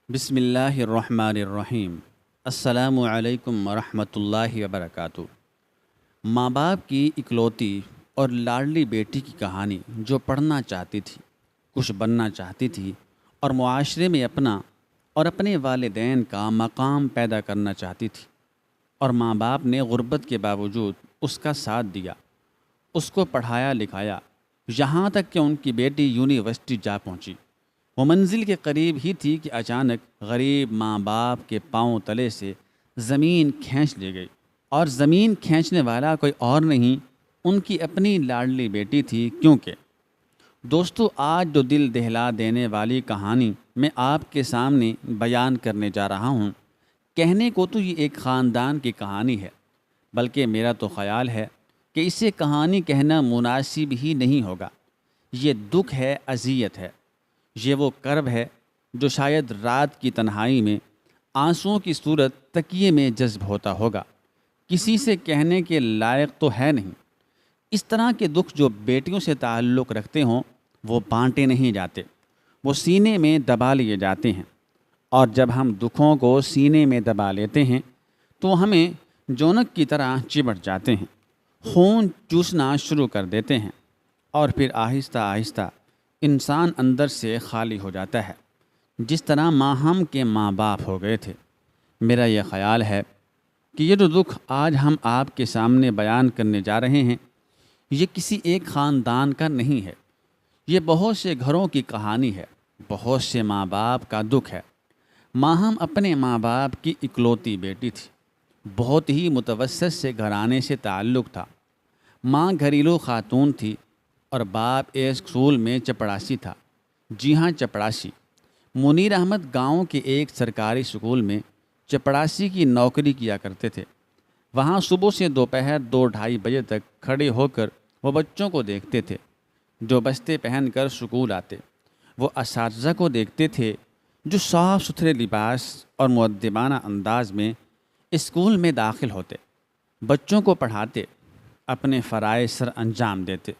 بسم اللہ الرحمن الرحیم۔ السلام علیکم ورحمۃ اللہ وبرکاتہ۔ ماں باپ کی اکلوتی اور لاڈلی بیٹی کی کہانی جو پڑھنا چاہتی تھی، کچھ بننا چاہتی تھی اور معاشرے میں اپنا اور اپنے والدین کا مقام پیدا کرنا چاہتی تھی، اور ماں باپ نے غربت کے باوجود اس کا ساتھ دیا، اس کو پڑھایا لکھایا، یہاں تک کہ ان کی بیٹی یونیورسٹی جا پہنچی۔ وہ منزل کے قریب ہی تھی کہ اچانک غریب ماں باپ کے پاؤں تلے سے زمین کھینچ لی گئی، اور زمین کھینچنے والا کوئی اور نہیں، ان کی اپنی لاڈلی بیٹی تھی۔ کیونکہ دوستو، آج جو دل دہلا دینے والی کہانی میں آپ کے سامنے بیان کرنے جا رہا ہوں، کہنے کو تو یہ ایک خاندان کی کہانی ہے، بلکہ میرا تو خیال ہے کہ اسے کہانی کہنا مناسب ہی نہیں ہوگا۔ یہ دکھ ہے، اذیت ہے، یہ وہ کرب ہے جو شاید رات کی تنہائی میں آنسوؤں کی صورت تکیے میں جذب ہوتا ہوگا، کسی سے کہنے کے لائق تو ہے نہیں۔ اس طرح کے دکھ جو بیٹیوں سے تعلق رکھتے ہوں وہ بانٹے نہیں جاتے، وہ سینے میں دبا لیے جاتے ہیں، اور جب ہم دکھوں کو سینے میں دبا لیتے ہیں تو ہمیں جونک کی طرح چمٹ جاتے ہیں، خون چوسنا شروع کر دیتے ہیں، اور پھر آہستہ آہستہ انسان اندر سے خالی ہو جاتا ہے، جس طرح ماہم کے ماں باپ ہو گئے تھے۔ میرا یہ خیال ہے کہ یہ جو دکھ آج ہم آپ کے سامنے بیان کرنے جا رہے ہیں، یہ کسی ایک خاندان کا نہیں ہے، یہ بہت سے گھروں کی کہانی ہے، بہت سے ماں باپ کا دکھ ہے۔ ماہم اپنے ماں باپ کی اکلوتی بیٹی تھی، بہت ہی متوسط سے گھرانے سے تعلق تھا۔ ماں گھریلو خاتون تھی اور باپ ایک اسکول میں چپڑاسی تھا۔ جی ہاں، چپڑاسی۔ منیر احمد گاؤں کے ایک سرکاری اسکول میں چپڑاسی کی نوکری کیا کرتے تھے۔ وہاں صبح سے دوپہر 2-2:30 بجے تک کھڑے ہو کر وہ بچوں کو دیکھتے تھے جو بستے پہن کر اسکول آتے، وہ اساتذہ کو دیکھتے تھے جو صاف ستھرے لباس اور مؤدبانہ انداز میں اسکول میں داخل ہوتے، بچوں کو پڑھاتے، اپنے فرائض سر انجام دیتے۔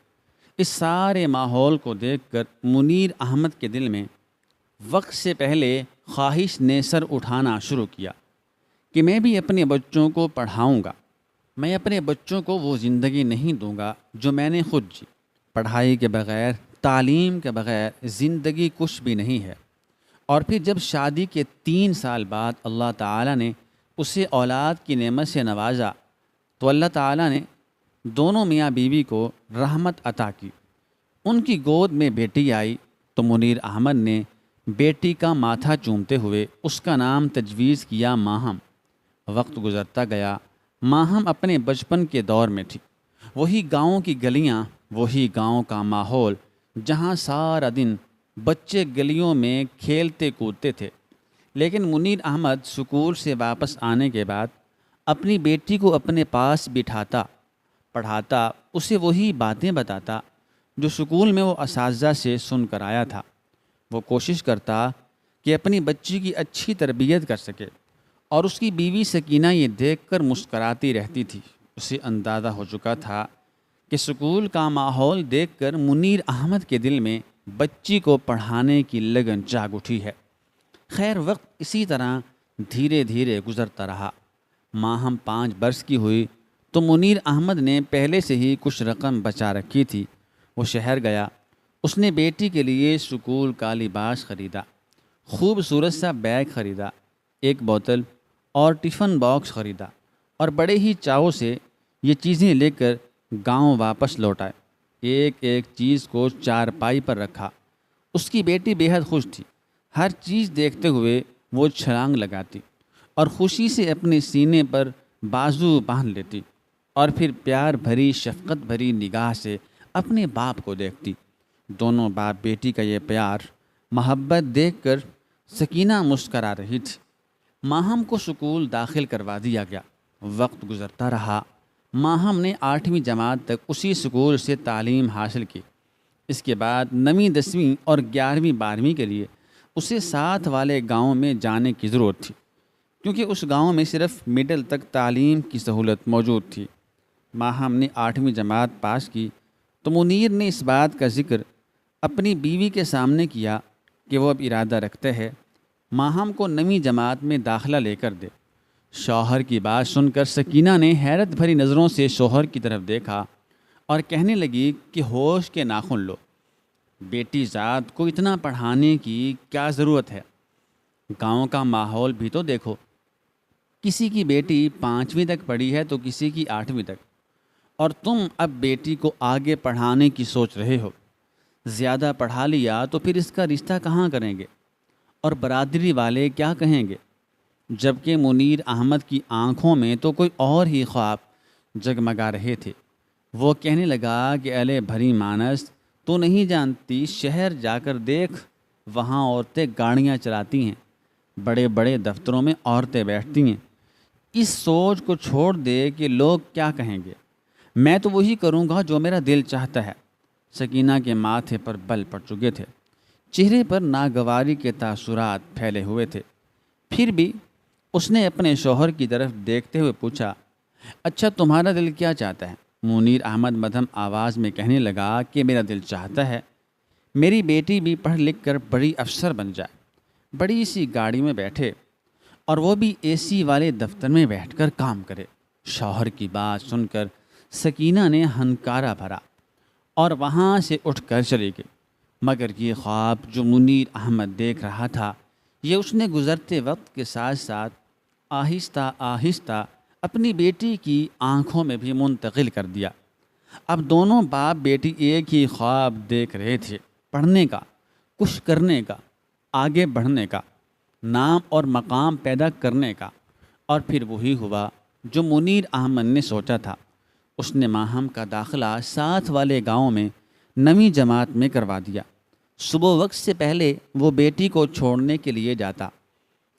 اس سارے ماحول کو دیکھ کر منیر احمد کے دل میں وقت سے پہلے خواہش نے سر اٹھانا شروع کیا کہ میں بھی اپنے بچوں کو پڑھاؤں گا، میں اپنے بچوں کو وہ زندگی نہیں دوں گا جو میں نے خود جی۔ پڑھائی کے بغیر، تعلیم کے بغیر زندگی کچھ بھی نہیں ہے۔ اور پھر جب شادی کے 3 سال بعد اللہ تعالیٰ نے اسے اولاد کی نعمت سے نوازا تو اللہ تعالیٰ نے دونوں میاں بیوی کو رحمت عطا کی۔ ان کی گود میں بیٹی آئی تو منیر احمد نے بیٹی کا ماتھا چومتے ہوئے اس کا نام تجویز کیا ماہم۔ وقت گزرتا گیا، ماہم اپنے بچپن کے دور میں تھی، وہی گاؤں کی گلیاں، وہی گاؤں کا ماحول جہاں سارا دن بچے گلیوں میں کھیلتے کودتے تھے۔ لیکن منیر احمد اسکول سے واپس آنے کے بعد اپنی بیٹی کو اپنے پاس بٹھاتا، پڑھاتا، اسے وہی باتیں بتاتا جو اسکول میں وہ اساتذہ سے سن کر آیا تھا۔ وہ کوشش کرتا کہ اپنی بچی کی اچھی تربیت کر سکے، اور اس کی بیوی سکینہ یہ دیکھ کر مسکراتی رہتی تھی۔ اسے اندازہ ہو چکا تھا کہ اسکول کا ماحول دیکھ کر منیر احمد کے دل میں بچی کو پڑھانے کی لگن جاگ اٹھی ہے۔ خیر، وقت اسی طرح دھیرے دھیرے گزرتا رہا۔ ماہم 5 برس کی ہوئی تو منیر احمد نے پہلے سے ہی کچھ رقم بچا رکھی تھی، وہ شہر گیا۔ اس نے بیٹی کے لیے اسکول کا لباس خریدا، خوبصورت سا بیگ خریدا، ایک بوتل اور ٹفن باکس خریدا، اور بڑے ہی چاؤ سے یہ چیزیں لے کر گاؤں واپس لوٹ آئے۔ ایک ایک چیز کو چارپائی پر رکھا۔ اس کی بیٹی بے حد خوش تھی، ہر چیز دیکھتے ہوئے وہ چھلانگ لگاتی اور خوشی سے اپنے سینے پر بازو باندھ لیتی، اور پھر پیار بھری شفقت بھری نگاہ سے اپنے باپ کو دیکھتی۔ دونوں باپ بیٹی کا یہ پیار، محبت دیکھ کر سکینہ مسکرا رہی تھی۔ ماہم کو سکول داخل کروا دیا گیا۔ وقت گزرتا رہا۔ ماہم نے 8ویں جماعت تک اسی سکول سے تعلیم حاصل کی۔ اس کے بعد 9ویں 10ویں اور 11ویں 12ویں کے لیے اسے ساتھ والے گاؤں میں جانے کی ضرورت تھی، کیونکہ اس گاؤں میں صرف مڈل تک تعلیم کی سہولت موجود تھی۔ ماہم نے 8ویں جماعت پاس کی تو منیر نے اس بات کا ذکر اپنی بیوی کے سامنے کیا کہ وہ اب ارادہ رکھتے ہے ماہم کو نویں جماعت میں داخلہ لے کر دے۔ شوہر کی بات سن کر سکینہ نے حیرت بھری نظروں سے شوہر کی طرف دیکھا اور کہنے لگی کہ ہوش کے ناخن لو، بیٹی ذات کو اتنا پڑھانے کی کیا ضرورت ہے؟ گاؤں کا ماحول بھی تو دیکھو، کسی کی بیٹی 5ویں تک پڑھی ہے تو کسی کی 8ویں تک، اور تم اب بیٹی کو آگے پڑھانے کی سوچ رہے ہو۔ زیادہ پڑھا لیا تو پھر اس کا رشتہ کہاں کریں گے، اور برادری والے کیا کہیں گے؟ جبکہ منیر احمد کی آنکھوں میں تو کوئی اور ہی خواب جگمگا رہے تھے۔ وہ کہنے لگا کہ ارے بھری مانس، تو نہیں جانتی، شہر جا کر دیکھ، وہاں عورتیں گاڑیاں چلاتی ہیں، بڑے بڑے دفتروں میں عورتیں بیٹھتی ہیں۔ اس سوچ کو چھوڑ دے کہ لوگ کیا کہیں گے، میں تو وہی کروں گا جو میرا دل چاہتا ہے۔ سکینہ کے ماتھے پر بل پڑ چکے تھے، چہرے پر ناگواری کے تاثرات پھیلے ہوئے تھے۔ پھر بھی اس نے اپنے شوہر کی طرف دیکھتے ہوئے پوچھا، اچھا تمہارا دل کیا چاہتا ہے؟ منیر احمد مدھم آواز میں کہنے لگا کہ میرا دل چاہتا ہے میری بیٹی بھی پڑھ لکھ کر بڑی افسر بن جائے، بڑی سی گاڑی میں بیٹھے، اور وہ بھی اے سی والے دفتر میں بیٹھ کر کام کرے۔ شوہر کی بات سن کر سکینہ نے ہنکارا بھرا اور وہاں سے اٹھ کر چلی گئی، مگر یہ خواب جو منیر احمد دیکھ رہا تھا، یہ اس نے گزرتے وقت کے ساتھ ساتھ آہستہ آہستہ اپنی بیٹی کی آنکھوں میں بھی منتقل کر دیا۔ اب دونوں باپ بیٹی ایک ہی خواب دیکھ رہے تھے، پڑھنے کا، کچھ کرنے کا، آگے بڑھنے کا، نام اور مقام پیدا کرنے کا۔ اور پھر وہی ہوا جو منیر احمد نے سوچا تھا۔ اس نے ماہم کا داخلہ ساتھ والے گاؤں میں 9ویں جماعت میں کروا دیا۔ صبح وقت سے پہلے وہ بیٹی کو چھوڑنے کے لیے جاتا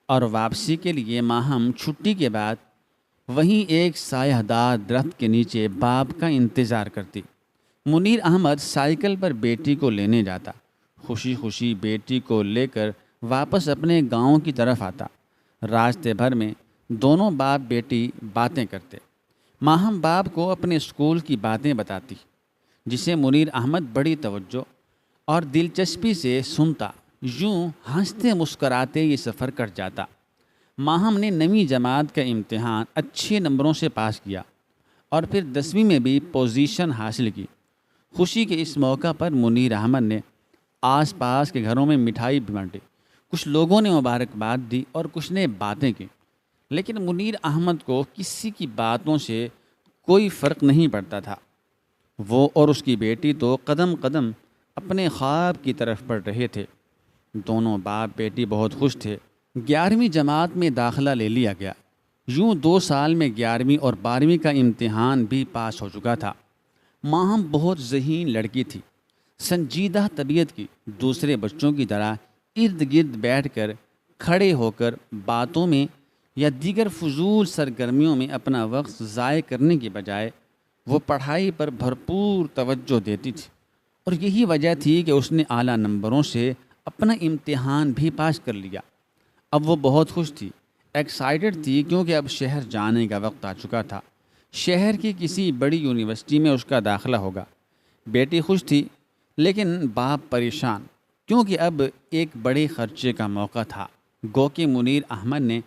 اور واپسی کے لیے ماہم چھٹی کے بعد وہیں ایک سایہ دار درخت کے نیچے باپ کا انتظار کرتی۔ منیر احمد سائیکل پر بیٹی کو لینے جاتا، خوشی خوشی بیٹی کو لے کر واپس اپنے گاؤں کی طرف آتا۔ راستے بھر میں دونوں باپ بیٹی باتیں کرتے۔ ماہم باپ کو اپنے اسکول کی باتیں بتاتی، جسے منیر احمد بڑی توجہ اور دلچسپی سے سنتا، یوں ہنستے مسکراتے یہ سفر کٹ جاتا۔ ماہم نے 9ویں جماعت کا امتحان اچھے نمبروں سے پاس کیا اور پھر 10ویں میں بھی پوزیشن حاصل کی۔ خوشی کے اس موقع پر منیر احمد نے آس پاس کے گھروں میں مٹھائی بھی بانٹی، کچھ لوگوں نے مبارکباد دی اور کچھ نے باتیں کی، لیکن منیر احمد کو کسی کی باتوں سے کوئی فرق نہیں پڑتا تھا۔ وہ اور اس کی بیٹی تو قدم قدم اپنے خواب کی طرف بڑھ رہے تھے۔ دونوں باپ بیٹی بہت خوش تھے۔ 11ویں جماعت میں داخلہ لے لیا گیا۔ یوں 2 سال میں 11ویں اور 12ویں کا امتحان بھی پاس ہو چکا تھا۔ ماہم بہت ذہین لڑکی تھی، سنجیدہ طبیعت کی، دوسرے بچوں کی طرح ارد گرد بیٹھ کر، کھڑے ہو کر باتوں میں یا دیگر فضول سرگرمیوں میں اپنا وقت ضائع کرنے کی بجائے وہ پڑھائی پر بھرپور توجہ دیتی تھی، اور یہی وجہ تھی کہ اس نے اعلیٰ نمبروں سے اپنا امتحان بھی پاس کر لیا۔ اب وہ بہت خوش تھی، ایکسائٹڈ تھی، کیونکہ اب شہر جانے کا وقت آ چکا تھا۔ شہر کی کسی بڑی یونیورسٹی میں اس کا داخلہ ہوگا۔ بیٹی خوش تھی، لیکن باپ پریشان، کیونکہ اب ایک بڑے خرچے کا موقع تھا۔ گو کہ منیر احمد نے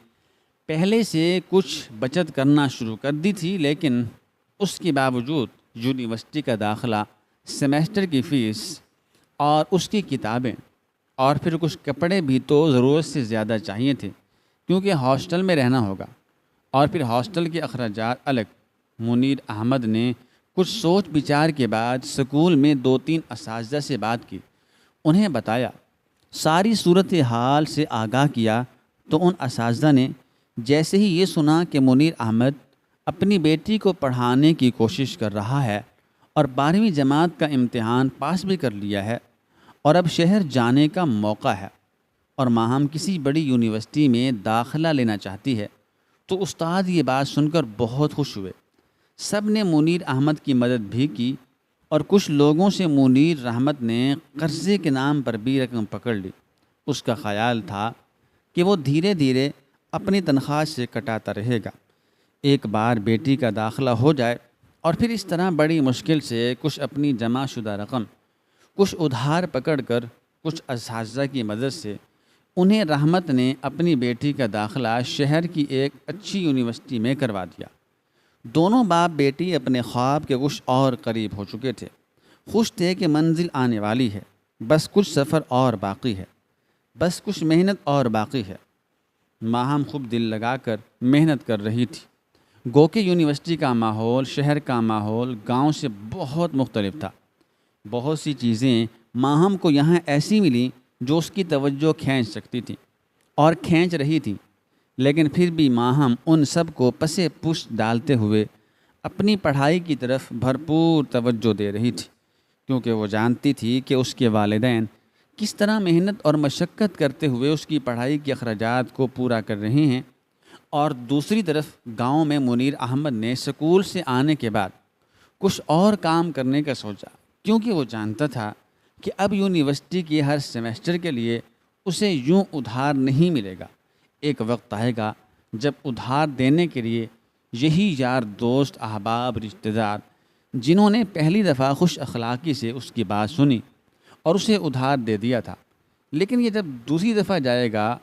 پہلے سے کچھ بچت کرنا شروع کر دی تھی، لیکن اس کے باوجود یونیورسٹی کا داخلہ، سیمیسٹر کی فیس اور اس کی کتابیں اور پھر کچھ کپڑے بھی تو ضرورت سے زیادہ چاہیے تھے، کیونکہ ہاسٹل میں رہنا ہوگا، اور پھر ہاسٹل کے اخراجات الگ۔ منیر احمد نے کچھ سوچ بچار کے بعد اسکول میں 2-3 اساتذہ سے بات کی، انہیں بتایا، ساری صورتحال سے آگاہ کیا، تو ان اساتذہ نے جیسے ہی یہ سنا کہ منیر احمد اپنی بیٹی کو پڑھانے کی کوشش کر رہا ہے اور 12ویں جماعت کا امتحان پاس بھی کر لیا ہے اور اب شہر جانے کا موقع ہے اور ماہم کسی بڑی یونیورسٹی میں داخلہ لینا چاہتی ہے، تو استاد یہ بات سن کر بہت خوش ہوئے۔ سب نے منیر احمد کی مدد بھی کی، اور کچھ لوگوں سے منیر احمد نے قرضے کے نام پر بھی رقم پکڑ لی۔ اس کا خیال تھا کہ وہ دھیرے دھیرے اپنی تنخواہ سے کٹاتا رہے گا، ایک بار بیٹی کا داخلہ ہو جائے، اور پھر اس طرح بڑی مشکل سے کچھ اپنی جمع شدہ رقم، کچھ ادھار پکڑ کر، کچھ اساتذہ کی مدد سے انہیں رحمت نے اپنی بیٹی کا داخلہ شہر کی ایک اچھی یونیورسٹی میں کروا دیا۔ دونوں باپ بیٹی اپنے خواب کے کچھ اور قریب ہو چکے تھے، خوش تھے کہ منزل آنے والی ہے، بس کچھ سفر اور باقی ہے، بس کچھ محنت اور باقی ہے۔ ماہم خوب دل لگا کر محنت کر رہی تھی۔ گو کہ یونیورسٹی کا ماحول شہر کا ماحول گاؤں سے بہت مختلف تھا۔ بہت سی چیزیں ماہم کو یہاں ایسی ملیں جو اس کی توجہ کھینچ سکتی تھیں اور کھینچ رہی تھیں، لیکن پھر بھی ماہم ان سب کو پسے پش ڈالتے ہوئے اپنی پڑھائی کی طرف بھرپور توجہ دے رہی تھی، کیونکہ وہ جانتی تھی کہ اس کے والدین کس طرح محنت اور مشقت کرتے ہوئے اس کی پڑھائی کے اخراجات کو پورا کر رہے ہیں۔ اور دوسری طرف گاؤں میں منیر احمد نے سکول سے آنے کے بعد کچھ اور کام کرنے کا سوچا، کیونکہ وہ جانتا تھا کہ اب یونیورسٹی کے ہر سیمسٹر کے لیے اسے یوں ادھار نہیں ملے گا۔ ایک وقت آئے گا جب ادھار دینے کے لیے یہی یار دوست احباب رشتہ دار جنہوں نے پہلی دفعہ خوش اخلاقی سے اس کی بات سنی اور اسے ادھار دے دیا تھا، لیکن یہ جب دوسری دفعہ جائے گا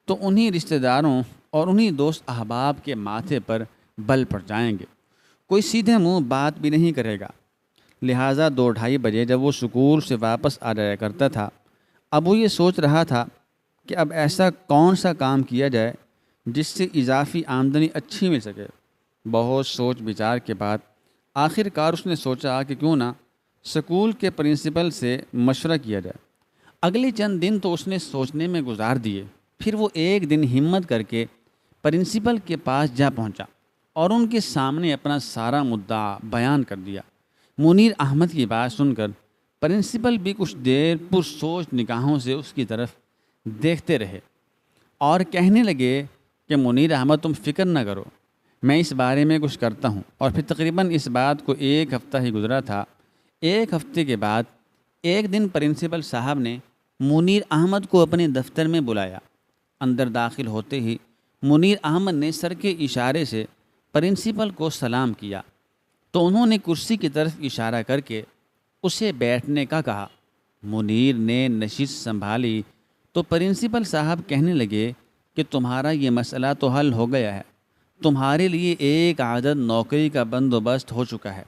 تو انہی رشتہ داروں اور انہی دوست احباب کے ماتھے پر بل پڑ جائیں گے، کوئی سیدھے منہ بات بھی نہیں کرے گا۔ لہٰذا 2-2:30 جب وہ سکول سے واپس آ جایا کرتا تھا، اب وہ یہ سوچ رہا تھا کہ اب ایسا کون سا کام کیا جائے جس سے اضافی آمدنی اچھی مل سکے۔ بہت سوچ بچار کے بعد آخر کار اس نے سوچا کہ کیوں نہ سکول کے پرنسپل سے مشورہ کیا جائے۔ اگلے چند دن تو اس نے سوچنے میں گزار دیے، پھر وہ ایک دن ہمت کر کے پرنسپل کے پاس جا پہنچا اور ان کے سامنے اپنا سارا مدعا بیان کر دیا۔ منیر احمد کی بات سن کر پرنسپل بھی کچھ دیر پرسوچ نگاہوں سے اس کی طرف دیکھتے رہے اور کہنے لگے کہ منیر احمد تم فکر نہ کرو، میں اس بارے میں کچھ کرتا ہوں۔ اور پھر تقریباً اس بات کو 1 ہفتہ ہی گزرا تھا۔ 1 ہفتے کے بعد ایک دن پرنسپل صاحب نے منیر احمد کو اپنے دفتر میں بلایا۔ اندر داخل ہوتے ہی منیر احمد نے سر کے اشارے سے پرنسپل کو سلام کیا تو انہوں نے کرسی کی طرف اشارہ کر کے اسے بیٹھنے کا کہا۔ منیر نے نشست سنبھالی تو پرنسپل صاحب کہنے لگے کہ تمہارا یہ مسئلہ تو حل ہو گیا ہے، تمہارے لیے ایک عدد نوکری کا بندوبست ہو چکا ہے،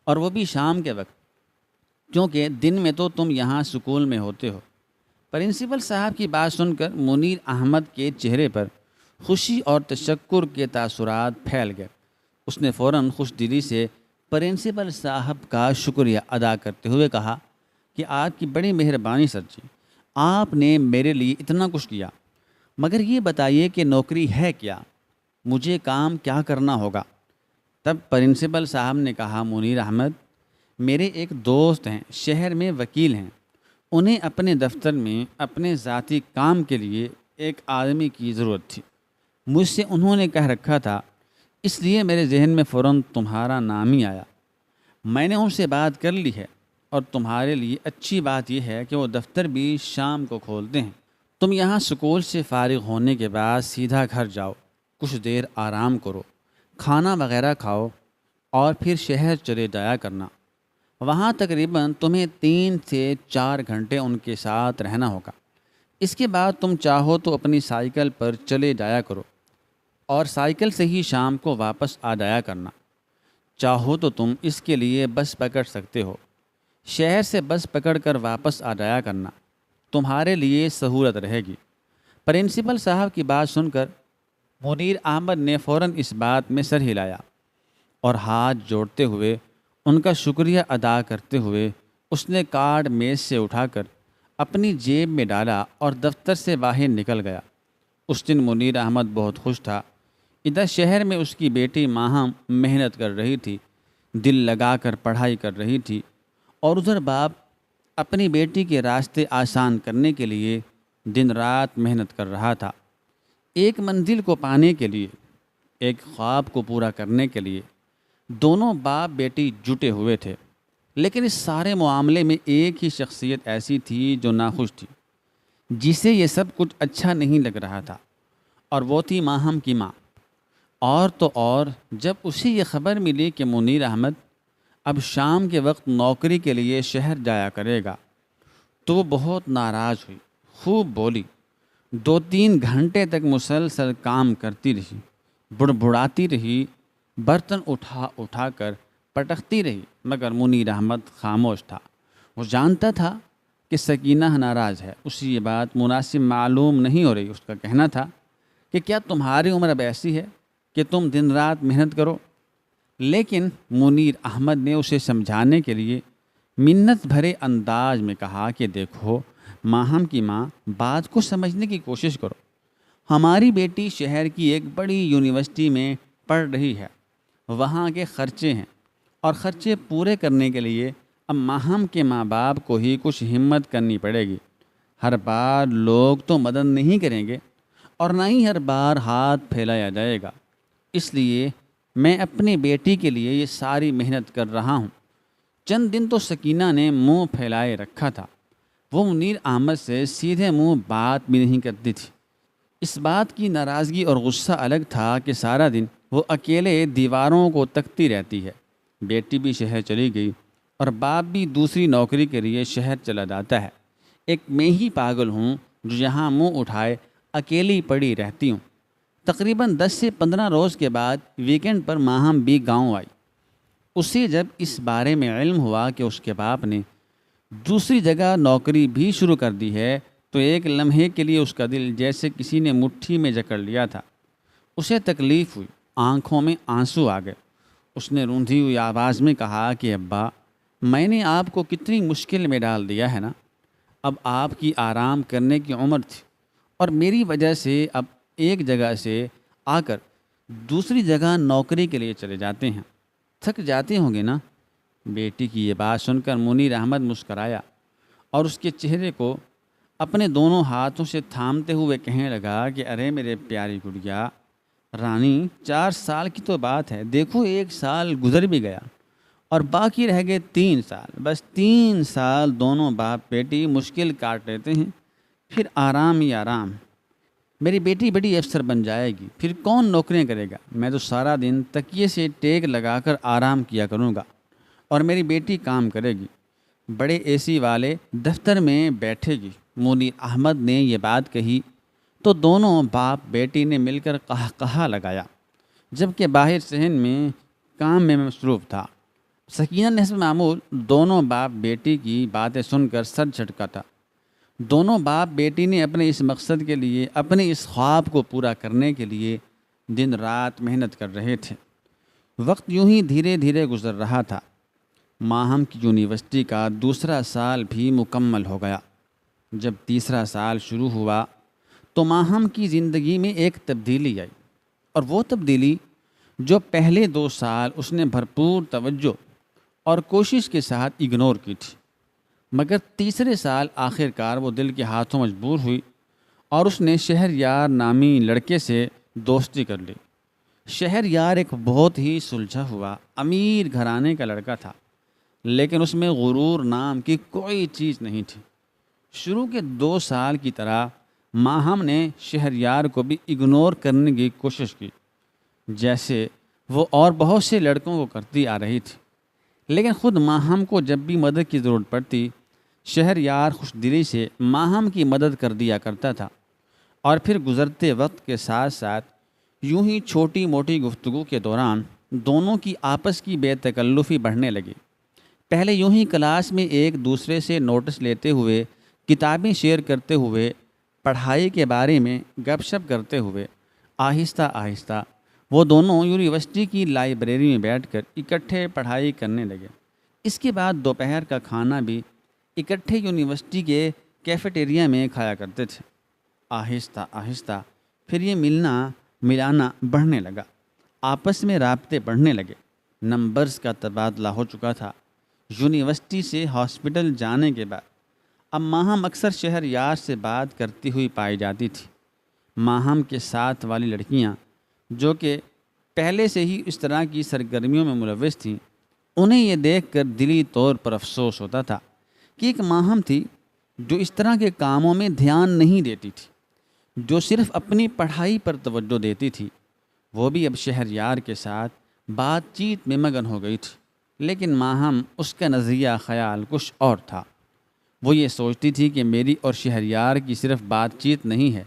اور وہ بھی شام کے وقت، کیونکہ دن میں تو تم یہاں سکول میں ہوتے ہو۔ پرنسپل صاحب کی بات سن کر منیر احمد کے چہرے پر خوشی اور تشکر کے تاثرات پھیل گئے۔ اس نے فوراً خوش دلی سے پرنسپل صاحب کا شکریہ ادا کرتے ہوئے کہا کہ آپ کی بڑی مہربانی سر جی، آپ نے میرے لیے اتنا کچھ کیا، مگر یہ بتائیے کہ نوکری ہے کیا، مجھے کام کیا کرنا ہوگا؟ تب پرنسپل صاحب نے کہا، منیر احمد، میرے ایک دوست ہیں، شہر میں وکیل ہیں، انہیں اپنے دفتر میں اپنے ذاتی کام کے لیے ایک آدمی کی ضرورت تھی۔ مجھ سے انہوں نے کہہ رکھا تھا، اس لیے میرے ذہن میں فوراً تمہارا نام ہی آیا۔ میں نے ان سے بات کر لی ہے، اور تمہارے لیے اچھی بات یہ ہے کہ وہ دفتر بھی شام کو کھولتے ہیں۔ تم یہاں سکول سے فارغ ہونے کے بعد سیدھا گھر جاؤ، کچھ دیر آرام کرو، کھانا وغیرہ کھاؤ، اور پھر شہر چلے جایا کرنا۔ وہاں تقریباً تمہیں 3 سے 4 گھنٹے ان کے ساتھ رہنا ہوگا۔ اس کے بعد تم چاہو تو اپنی سائیکل پر چلے جایا کرو، اور سائیکل سے ہی شام کو واپس آ جایا کرنا۔ چاہو تو تم اس کے لیے بس پکڑ سکتے ہو، شہر سے بس پکڑ کر واپس آ جایا کرنا، تمہارے لیے سہولت رہے گی۔ پرنسپل صاحب کی بات سن کر منیر احمد نے فوراً اس بات میں سر ہلایا اور ہاتھ جوڑتے ہوئے ان کا شکریہ ادا کرتے ہوئے اس نے کارڈ میز سے اٹھا کر اپنی جیب میں ڈالا اور دفتر سے باہر نکل گیا۔ اس دن منیر احمد بہت خوش تھا۔ ادھر شہر میں اس کی بیٹی ماہم محنت کر رہی تھی، دل لگا کر پڑھائی کر رہی تھی، اور ادھر باپ اپنی بیٹی کے راستے آسان کرنے کے لیے دن رات محنت کر رہا تھا۔ ایک منزل کو پانے کے لیے، ایک خواب کو پورا کرنے کے لیے دونوں باپ بیٹی جٹے ہوئے تھے، لیکن اس سارے معاملے میں ایک ہی شخصیت ایسی تھی جو ناخوش تھی، جسے یہ سب کچھ اچھا نہیں لگ رہا تھا، اور وہ تھی ماہم کی ماں۔ اور تو اور جب اسے یہ خبر ملی کہ منیر احمد اب شام کے وقت نوکری کے لیے شہر جایا کرے گا تو وہ بہت ناراض ہوئی، خوب بولی، 2-3 گھنٹے تک مسلسل کام کرتی رہی، بڑبڑاتی رہی، برتن اٹھا اٹھا کر پٹکتی رہی، مگر منیر احمد خاموش تھا۔ وہ جانتا تھا کہ سکینہ ناراض ہے، اسے یہ بات مناسب معلوم نہیں ہو رہی۔ اس کا کہنا تھا کہ کیا تمہاری عمر اب ایسی ہے کہ تم دن رات محنت کرو؟ لیکن منیر احمد نے اسے سمجھانے کے لیے منت بھرے انداز میں کہا کہ دیکھو ماہم کی ماں، بات کو سمجھنے کی کوشش کرو۔ ہماری بیٹی شہر کی ایک بڑی یونیورسٹی میں پڑھ رہی ہے، وہاں کے خرچے ہیں، اور خرچے پورے کرنے کے لیے اب ماہم کے ماں باپ کو ہی کچھ ہمت کرنی پڑے گی۔ ہر بار لوگ تو مدد نہیں کریں گے، اور نہ ہی ہر بار ہاتھ پھیلایا جائے گا۔ اس لیے میں اپنی بیٹی کے لیے یہ ساری محنت کر رہا ہوں۔ چند دن تو سکینہ نے منہ پھیلائے رکھا تھا، وہ منیر احمد سے سیدھے منہ بات بھی نہیں کرتی تھی۔ اس بات کی ناراضگی اور غصہ الگ تھا کہ سارا دن وہ اکیلے دیواروں کو تکتی رہتی ہے۔ بیٹی بھی شہر چلی گئی اور باپ بھی دوسری نوکری کے لیے شہر چلا جاتا ہے۔ ایک میں ہی پاگل ہوں جو یہاں منہ اٹھائے اکیلی پڑی رہتی ہوں۔ تقریباً 10 سے 15 روز کے بعد ویکینڈ پر ماہم بھی گاؤں آئی۔ اسے جب اس بارے میں علم ہوا کہ اس کے باپ نے دوسری جگہ نوکری بھی شروع کر دی ہے تو ایک لمحے کے لیے اس کا دل جیسے کسی نے مٹھی میں جکڑ لیا تھا۔ اسے تکلیف ہوئی، آنکھوں میں آنسو آ گئے۔ اس نے روندھی ہوئی آواز میں کہا کہ ابا، میں نے آپ کو کتنی مشکل میں ڈال دیا ہے نا۔ اب آپ کی آرام کرنے کی عمر تھی، اور میری وجہ سے اب ایک جگہ سے آ کر دوسری جگہ نوکری کے لیے چلے جاتے ہیں، تھک جاتے ہوں گے نا۔ بیٹی کی یہ بات سن کر منیر احمد مسکرایا اور اس کے چہرے کو اپنے دونوں ہاتھوں سے تھامتے ہوئے کہنے لگا کہ ارے میرے پیاری گڑیا رانی، 4 سال کی تو بات ہے، دیکھو 1 سال گزر بھی گیا اور باقی رہ گئے 3 سال۔ بس 3 سال دونوں باپ بیٹی مشکل کاٹ لیتے ہیں، پھر آرام ہی آرام۔ میری بیٹی بڑی افسر بن جائے گی، پھر کون نوکریاں کرے گا؟ میں تو سارا دن تکیے سے ٹیک لگا کر آرام کیا کروں گا، اور میری بیٹی کام کرے گی، بڑے اے سی والے دفتر میں بیٹھے گی۔ منیر احمد نے یہ بات کہی تو دونوں باپ بیٹی نے مل کر قہقہا لگایا، جبکہ باہر صحن میں کام میں مصروف تھا۔ سکینہ نے حسب معمول دونوں باپ بیٹی کی باتیں سن کر سر جھٹکا تھا۔ دونوں باپ بیٹی نے اپنے اس مقصد کے لیے، اپنے اس خواب کو پورا کرنے کے لیے دن رات محنت کر رہے تھے۔ وقت یوں ہی دھیرے دھیرے گزر رہا تھا۔ ماہم کی یونیورسٹی کا دوسرا سال بھی مکمل ہو گیا۔ جب تیسرا سال شروع ہوا تو ماہم کی زندگی میں ایک تبدیلی آئی، اور وہ تبدیلی جو پہلے 2 سال اس نے بھرپور توجہ اور کوشش کے ساتھ اگنور کی تھی، مگر تیسرے سال آخر کار وہ دل کے ہاتھوں مجبور ہوئی اور اس نے شہر یار نامی لڑکے سے دوستی کر لی۔ شہر یار ایک بہت ہی سلجھا ہوا امیر گھرانے کا لڑکا تھا، لیکن اس میں غرور نام کی کوئی چیز نہیں تھی۔ شروع کے 2 سال کی طرح ماہم نے شہر یار کو بھی اگنور کرنے کی کوشش کی، جیسے وہ اور بہت سے لڑکوں کو کرتی آ رہی تھی۔ لیکن خود ماہم کو جب بھی مدد کی ضرورت پڑتی، شہر یار خوش دلی سے ماہم کی مدد کر دیا کرتا تھا، اور پھر گزرتے وقت کے ساتھ ساتھ یوں ہی چھوٹی موٹی گفتگو کے دوران دونوں کی آپس کی بے تکلفی بڑھنے لگی۔ پہلے یوں ہی کلاس میں ایک دوسرے سے نوٹس لیتے ہوئے، کتابیں شیئر کرتے ہوئے، پڑھائی کے بارے میں گپ شپ کرتے ہوئے، آہستہ آہستہ وہ دونوں یونیورسٹی کی لائبریری میں بیٹھ کر اکٹھے پڑھائی کرنے لگے۔ اس کے بعد دوپہر کا کھانا بھی اکٹھے یونیورسٹی کے کیفیٹیریا میں کھایا کرتے تھے۔ آہستہ آہستہ پھر یہ ملنا ملانا بڑھنے لگا، آپس میں رابطے بڑھنے لگے، نمبرز کا تبادلہ ہو چکا تھا۔ یونیورسٹی سے ہاسپٹل جانے کے بعد اب ماہم اکثر شہر یار سے بات کرتی ہوئی پائی جاتی تھی۔ ماہم کے ساتھ والی لڑکیاں جو کہ پہلے سے ہی اس طرح کی سرگرمیوں میں ملوث تھیں، انہیں یہ دیکھ کر دلی طور پر افسوس ہوتا تھا کہ ایک ماہم تھی جو اس طرح کے کاموں میں دھیان نہیں دیتی تھی، جو صرف اپنی پڑھائی پر توجہ دیتی تھی۔ وہ بھی اب شہر یار کے ساتھ بات چیت میں مگن ہو گئی تھی، لیکن ماہم اس کا نظریہ خیال کچھ اور تھا۔ وہ یہ سوچتی تھی کہ میری اور شہریار کی صرف بات چیت نہیں ہے،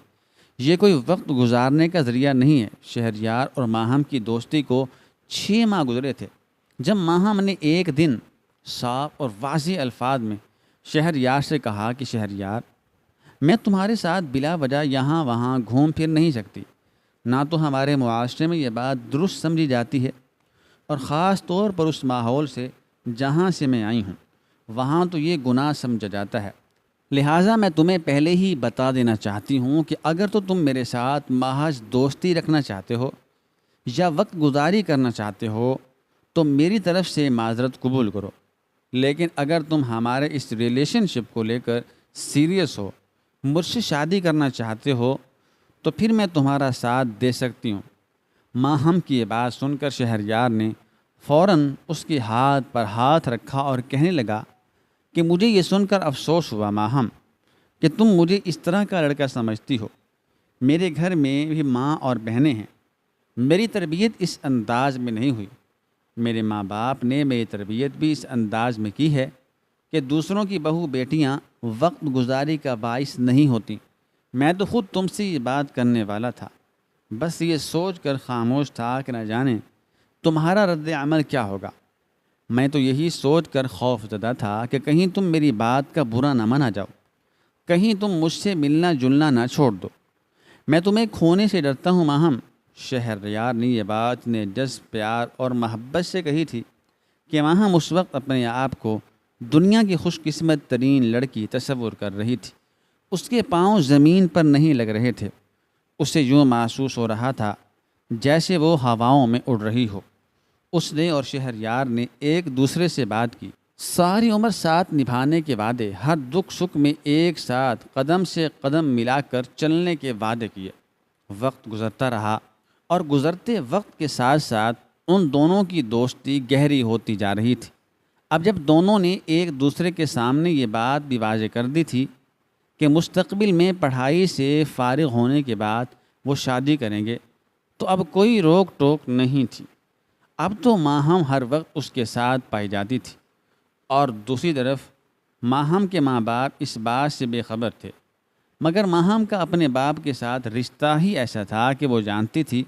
یہ کوئی وقت گزارنے کا ذریعہ نہیں ہے۔ شہریار اور ماہم کی دوستی کو 6 ماہ گزرے تھے جب ماہم نے ایک دن صاف اور واضح الفاظ میں شہریار سے کہا کہ شہریار، میں تمہارے ساتھ بلا وجہ یہاں وہاں گھوم پھر نہیں سکتی۔ نہ تو ہمارے معاشرے میں یہ بات درست سمجھی جاتی ہے، اور خاص طور پر اس ماحول سے جہاں سے میں آئی ہوں وہاں تو یہ گناہ سمجھا جاتا ہے۔ لہٰذا میں تمہیں پہلے ہی بتا دینا چاہتی ہوں کہ اگر تو تم میرے ساتھ محض دوستی رکھنا چاہتے ہو یا وقت گزاری کرنا چاہتے ہو تو میری طرف سے معذرت قبول کرو، لیکن اگر تم ہمارے اس ریلیشن شپ کو لے کر سیریس ہو، مجھ سے شادی کرنا چاہتے ہو، تو پھر میں تمہارا ساتھ دے سکتی ہوں۔ ماہم کی یہ بات سن کر شہریار نے فوراً اس کے ہاتھ پر ہاتھ رکھا اور کہنے لگا کہ مجھے یہ سن کر افسوس ہوا ماہم کہ تم مجھے اس طرح کا لڑکا سمجھتی ہو۔ میرے گھر میں بھی ماں اور بہنیں ہیں، میری تربیت اس انداز میں نہیں ہوئی۔ میرے ماں باپ نے میری تربیت بھی اس انداز میں کی ہے کہ دوسروں کی بہو بیٹیاں وقت گزاری کا باعث نہیں ہوتی۔ میں تو خود تم سے یہ بات کرنے والا تھا، بس یہ سوچ کر خاموش تھا کہ نہ جانے تمہارا رد عمل کیا ہوگا۔ میں تو یہی سوچ کر خوف زدہ تھا کہ کہیں تم میری بات کا برا نہ منا جاؤ، کہیں تم مجھ سے ملنا جلنا نہ چھوڑ دو۔ میں تمہیں کھونے سے ڈرتا ہوں ماہم۔ شہریار نے یہ بات نے جذب، پیار اور محبت سے کہی تھی کہ ماہم اس وقت اپنے آپ کو دنیا کی خوش قسمت ترین لڑکی تصور کر رہی تھی۔ اس کے پاؤں زمین پر نہیں لگ رہے تھے، اسے یوں محسوس ہو رہا تھا جیسے وہ ہواؤں میں اڑ رہی ہو۔ اس نے اور شہریار نے ایک دوسرے سے بات کی، ساری عمر ساتھ نبھانے کے وعدے، ہر دکھ سکھ میں ایک ساتھ قدم سے قدم ملا کر چلنے کے وعدے کیے۔ وقت گزرتا رہا اور گزرتے وقت کے ساتھ ساتھ ان دونوں کی دوستی گہری ہوتی جا رہی تھی۔ اب جب دونوں نے ایک دوسرے کے سامنے یہ بات بھی واضح کر دی تھی کہ مستقبل میں پڑھائی سے فارغ ہونے کے بعد وہ شادی کریں گے، تو اب کوئی روک ٹوک نہیں تھی۔ اب تو ماہم ہر وقت اس کے ساتھ پائی جاتی تھی، اور دوسری طرف ماہم کے ماں باپ اس بات سے بے خبر تھے، مگر ماہم کا اپنے باپ کے ساتھ رشتہ ہی ایسا تھا کہ وہ جانتی تھی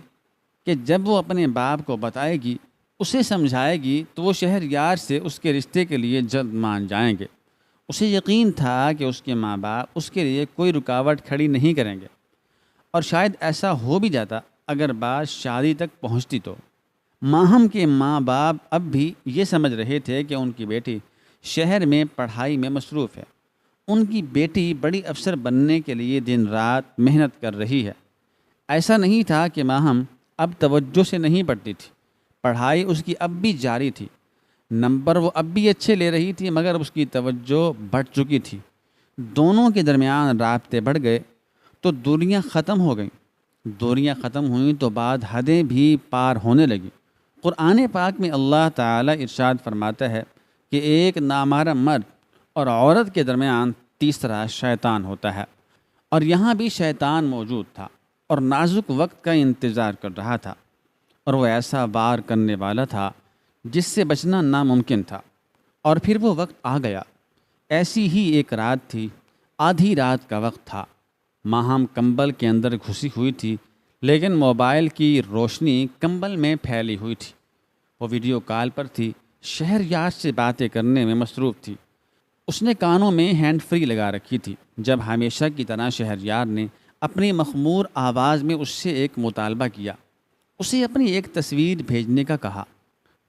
کہ جب وہ اپنے باپ کو بتائے گی، اسے سمجھائے گی، تو وہ شہریار سے اس کے رشتے کے لیے جلد مان جائیں گے۔ اسے یقین تھا کہ اس کے ماں باپ اس کے لیے کوئی رکاوٹ کھڑی نہیں کریں گے، اور شاید ایسا ہو بھی جاتا اگر بات شادی تک پہنچتی تو۔ ماہم کے ماں باپ اب بھی یہ سمجھ رہے تھے کہ ان کی بیٹی شہر میں پڑھائی میں مصروف ہے، ان کی بیٹی بڑی افسر بننے کے لیے دن رات محنت کر رہی ہے۔ ایسا نہیں تھا کہ ماہم اب توجہ سے نہیں پڑھتی تھی، پڑھائی اس کی اب بھی جاری تھی، نمبر وہ اب بھی اچھے لے رہی تھی، مگر اس کی توجہ بڑھ چکی تھی۔ دونوں کے درمیان رابطے بڑھ گئے تو دوریاں ختم ہو گئیں، دوریاں ختم ہوئیں تو بعد حدیں بھی پار ہونے لگیں۔ قرآن پاک میں اللہ تعالیٰ ارشاد فرماتا ہے کہ ایک نامحرم مرد اور عورت کے درمیان تیسرا شیطان ہوتا ہے، اور یہاں بھی شیطان موجود تھا اور نازک وقت کا انتظار کر رہا تھا، اور وہ ایسا وار کرنے والا تھا جس سے بچنا ناممکن تھا۔ اور پھر وہ وقت آ گیا۔ ایسی ہی ایک رات تھی، آدھی رات کا وقت تھا۔ ماہم کمبل کے اندر گھسی ہوئی تھی، لیکن موبائل کی روشنی کمبل میں پھیلی ہوئی تھی۔ وہ ویڈیو کال پر تھی، شہریار سے باتیں کرنے میں مصروف تھی۔ اس نے کانوں میں ہینڈ فری لگا رکھی تھی جب ہمیشہ کی طرح شہریار نے اپنی مخمور آواز میں اس سے ایک مطالبہ کیا، اسے اپنی ایک تصویر بھیجنے کا کہا۔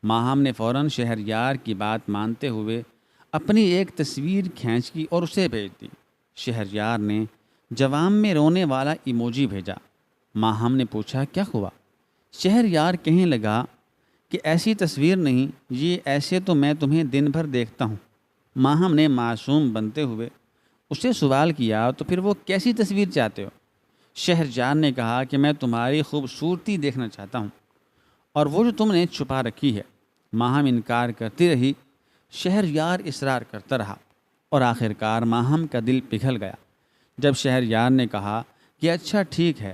ماہم نے فوراً شہریار کی بات مانتے ہوئے اپنی ایک تصویر کھینچ کی اور اسے بھیج دی۔ شہریار نے جواب میں رونے والا ایموجی بھیجا۔ ماہم نے پوچھا کیا ہوا؟ شہریار کہنے لگا کہ ایسی تصویر نہیں، یہ ایسے تو میں تمہیں دن بھر دیکھتا ہوں۔ ماہم نے معصوم بنتے ہوئے اسے سوال کیا تو پھر وہ کیسی تصویر چاہتے ہو؟ شہریار نے کہا کہ میں تمہاری خوبصورتی دیکھنا چاہتا ہوں، اور وہ جو تم نے چھپا رکھی ہے۔ ماہم انکار کرتی رہی، شہریار اصرار کرتا رہا، اور آخرکار ماہم کا دل پگھل گیا جب شہریار نے کہا کہ اچھا ٹھیک ہے،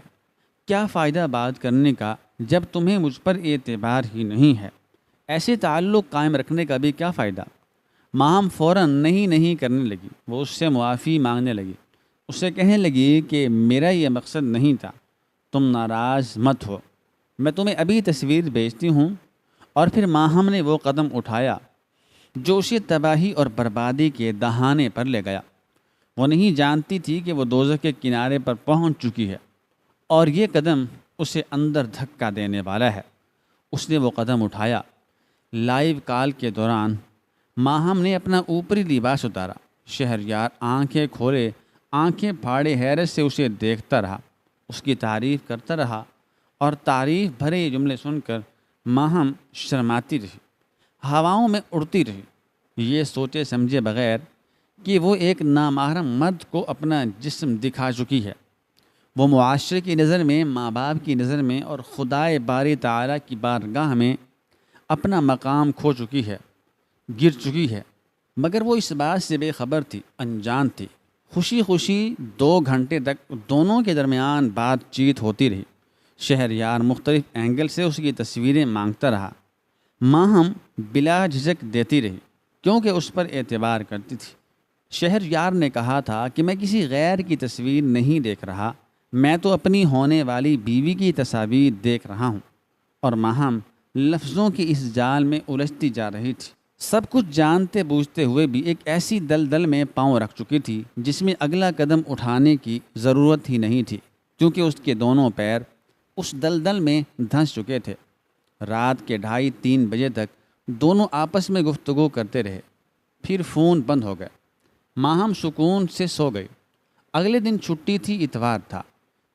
کیا فائدہ بات کرنے کا جب تمہیں مجھ پر اعتبار ہی نہیں ہے؟ ایسے تعلق قائم رکھنے کا بھی کیا فائدہ؟ ماہم فوراً نہیں کرنے لگی، وہ اس سے معافی مانگنے لگی۔ اسے کہنے لگی کہ میرا یہ مقصد نہیں تھا، تم ناراض مت ہو، میں تمہیں ابھی تصویر بھیجتی ہوں۔ اور پھر ماہم نے وہ قدم اٹھایا جو اسے تباہی اور بربادی کے دہانے پر لے گیا۔ وہ نہیں جانتی تھی کہ وہ دوزخ کے کنارے پر پہنچ چکی ہے اور یہ قدم اسے اندر دھکا دینے والا ہے۔ اس نے وہ قدم اٹھایا۔ لائیو کال کے دوران ماہم نے اپنا اوپری لباس اتارا۔ شہریار آنکھیں کھولے، آنکھیں پھاڑے حیرت سے اسے دیکھتا رہا، اس کی تعریف کرتا رہا، اور تعریف بھرے یہ جملے سن کر ماہم شرماتی رہی، ہواؤں میں اڑتی رہی، یہ سوچے سمجھے بغیر کہ وہ ایک نامحرم مرد کو اپنا جسم دکھا چکی ہے۔ وہ معاشرے کی نظر میں، ماں باپ کی نظر میں اور خدائے باری تعالیٰ کی بارگاہ میں اپنا مقام کھو چکی ہے، گر چکی ہے، مگر وہ اس بات سے بے خبر تھی، انجان تھی۔ خوشی خوشی 2 گھنٹے تک دونوں کے درمیان بات چیت ہوتی رہی۔ شہریار مختلف اینگل سے اس کی تصویریں مانگتا رہا، ماہم بلا جھجک دیتی رہی کیونکہ اس پر اعتبار کرتی تھی۔ شہریار نے کہا تھا کہ میں کسی غیر کی تصویر نہیں دیکھ رہا، میں تو اپنی ہونے والی بیوی کی تصاویر دیکھ رہا ہوں، اور ماہم لفظوں کی اس جال میں الجھتی جا رہی تھی۔ سب کچھ جانتے بوجھتے ہوئے بھی ایک ایسی دلدل میں پاؤں رکھ چکی تھی جس میں اگلا قدم اٹھانے کی ضرورت ہی نہیں تھی، کیونکہ اس کے دونوں پیر اس دلدل میں دھنس چکے تھے۔ رات کے 2:30-3 بجے تک دونوں آپس میں گفتگو کرتے رہے، پھر فون بند ہو گئے۔ ماہم سکون سے سو گئی۔ اگلے دن چھٹی تھی، اتوار تھا۔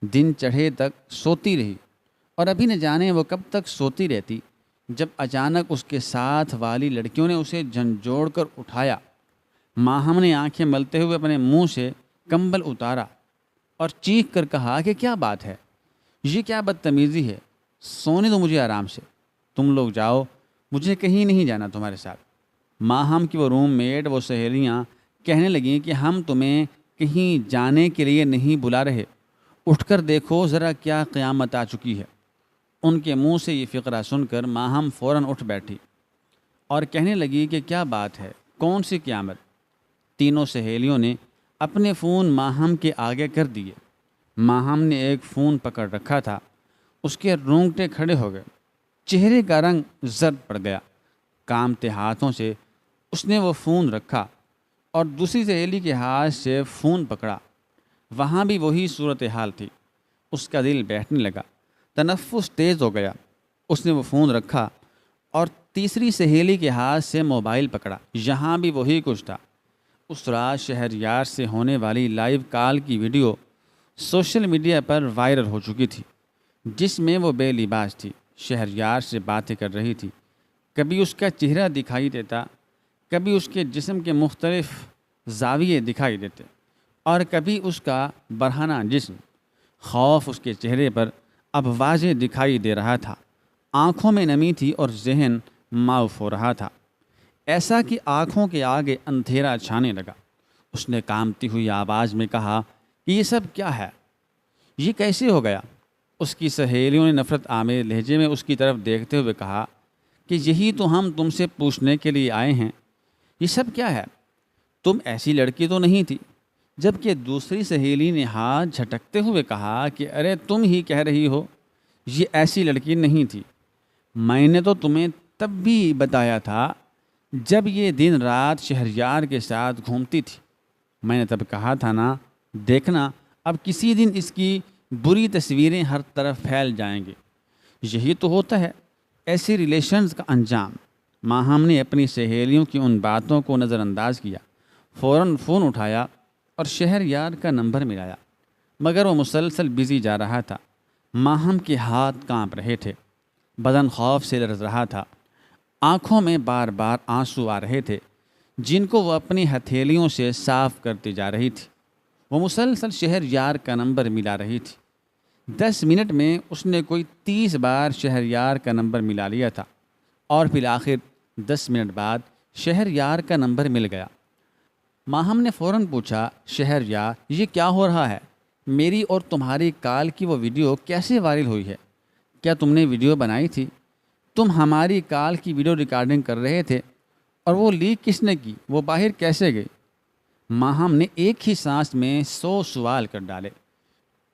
دن چڑھے تک سوتی رہی، اور ابھی نہ جانے وہ کب تک سوتی رہتی جب اچانک اس کے ساتھ والی لڑکیوں نے اسے جھنجھوڑ کر اٹھایا۔ ماہم نے آنکھیں ملتے ہوئے اپنے منہ سے کمبل اتارا اور چیخ کر کہا کہ کیا بات ہے، یہ کیا بدتمیزی ہے، سونے دو مجھے آرام سے، تم لوگ جاؤ، مجھے کہیں نہیں جانا تمہارے ساتھ۔ ماہم کی وہ روم میٹ، وہ سہیلیاں کہنے لگیں کہ ہم تمہیں کہیں جانے کے لیے نہیں بلا رہے، اٹھ کر دیکھو ذرا کیا قیامت آ چکی ہے۔ ان کے منہ سے یہ فقرہ سن کر ماہم فوراً اٹھ بیٹھی اور کہنے لگی کہ کیا بات ہے، کون سی قیامت؟ تینوں سہیلیوں نے اپنے فون ماہم کے آگے کر دیے۔ ماہم نے ایک فون پکڑ رکھا تھا، اس کے رونگٹے کھڑے ہو گئے، چہرے کا رنگ زرد پڑ گیا۔ کانپتے ہاتھوں سے اس نے وہ فون رکھا اور دوسری سہیلی کے ہاتھ سے فون پکڑا۔ وہاں بھی وہی صورتحال تھی۔ اس کا دل بیٹھنے لگا، تنفس تیز ہو گیا۔ اس نے وہ فون رکھا اور تیسری سہیلی کے ہاتھ سے موبائل پکڑا۔ یہاں بھی وہی کچھ تھا۔ اس رات شہریار سے ہونے والی لائیو کال کی ویڈیو سوشل میڈیا پر وائرل ہو چکی تھی، جس میں وہ بے لباس تھی، شہریار سے باتیں کر رہی تھی۔ کبھی اس کا چہرہ دکھائی دیتا، کبھی اس کے جسم کے مختلف زاویے دکھائی دیتے، اور کبھی اس کا برہنہ جسم۔ خوف اس کے چہرے پر اب واضح دکھائی دے رہا تھا، آنکھوں میں نمی تھی اور ذہن معاف ہو رہا تھا، ایسا کہ آنکھوں کے آگے اندھیرا چھانے لگا۔ اس نے کانپتی ہوئی آواز میں کہا کہ یہ سب کیا ہے، یہ کیسے ہو گیا؟ اس کی سہیلیوں نے نفرت آمیز لہجے میں اس کی طرف دیکھتے ہوئے کہا کہ یہی تو ہم تم سے پوچھنے کے لیے آئے ہیں، یہ سب کیا ہے؟ تم ایسی لڑکی تو نہیں تھی۔ جبکہ دوسری سہیلی نے ہاتھ جھٹکتے ہوئے کہا کہ ارے تم ہی کہہ رہی ہو، یہ ایسی لڑکی نہیں تھی، میں نے تو تمہیں تب بھی بتایا تھا جب یہ دن رات شہریار کے ساتھ گھومتی تھی۔ میں نے تب کہا تھا نا، دیکھنا اب کسی دن اس کی بری تصویریں ہر طرف پھیل جائیں گی۔ یہی تو ہوتا ہے ایسے ریلیشنز کا انجام۔ ماہم نے اپنی سہیلیوں کی ان باتوں کو نظر انداز کیا، فوراً فون اٹھایا اور شہریار کا نمبر ملایا، مگر وہ مسلسل بزی جا رہا تھا۔ ماہم کے ہاتھ کانپ رہے تھے، بدن خوف سے لرز رہا تھا، آنکھوں میں بار بار آنسو آ رہے تھے جن کو وہ اپنی ہتھیلیوں سے صاف کرتی جا رہی تھی۔ وہ مسلسل شہریار کا نمبر ملا رہی تھی۔ 10 منٹ میں اس نے کوئی 30 بار شہریار کا نمبر ملا لیا تھا، اور پھر آخر 10 منٹ بعد شہریار کا نمبر مل گیا۔ ماہم نے فوراً پوچھا، شہریار یہ کیا ہو رہا ہے؟ میری اور تمہاری کال کی وہ ویڈیو کیسے وائرل ہوئی ہے؟ کیا تم نے ویڈیو بنائی تھی؟ تم ہماری کال کی ویڈیو ریکارڈنگ کر رہے تھے، اور وہ لیک کس نے کی؟ وہ باہر کیسے گئی؟ ماہم نے ایک ہی سانس میں 100 سوال کر ڈالے۔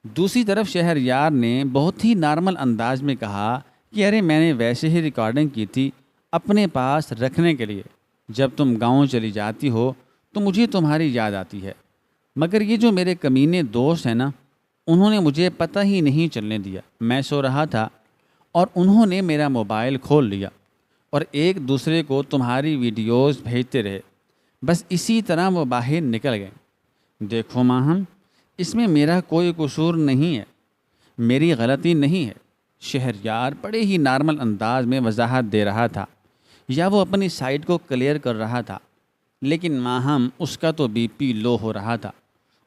دوسری طرف شہریار نے بہت ہی نارمل انداز میں کہا کہ ارے میں نے ویسے ہی ریکارڈنگ کی تھی اپنے پاس رکھنے کے لیے، جب تم گاؤں چلی جاتی ہو تو مجھے تمہاری یاد آتی ہے، مگر یہ جو میرے کمینے دوست ہیں نا، انہوں نے مجھے پتہ ہی نہیں چلنے دیا۔ میں سو رہا تھا اور انہوں نے میرا موبائل کھول لیا اور ایک دوسرے کو تمہاری ویڈیوز بھیجتے رہے، بس اسی طرح وہ باہر نکل گئے۔ دیکھو ماہم، اس میں میرا کوئی قصور نہیں ہے، میری غلطی نہیں ہے۔ شہریار بڑے ہی نارمل انداز میں وضاحت دے رہا تھا، یا وہ اپنی سائڈ کو کلیئر کر رہا تھا، لیکن ماہم اس کا تو بی پی لو ہو رہا تھا،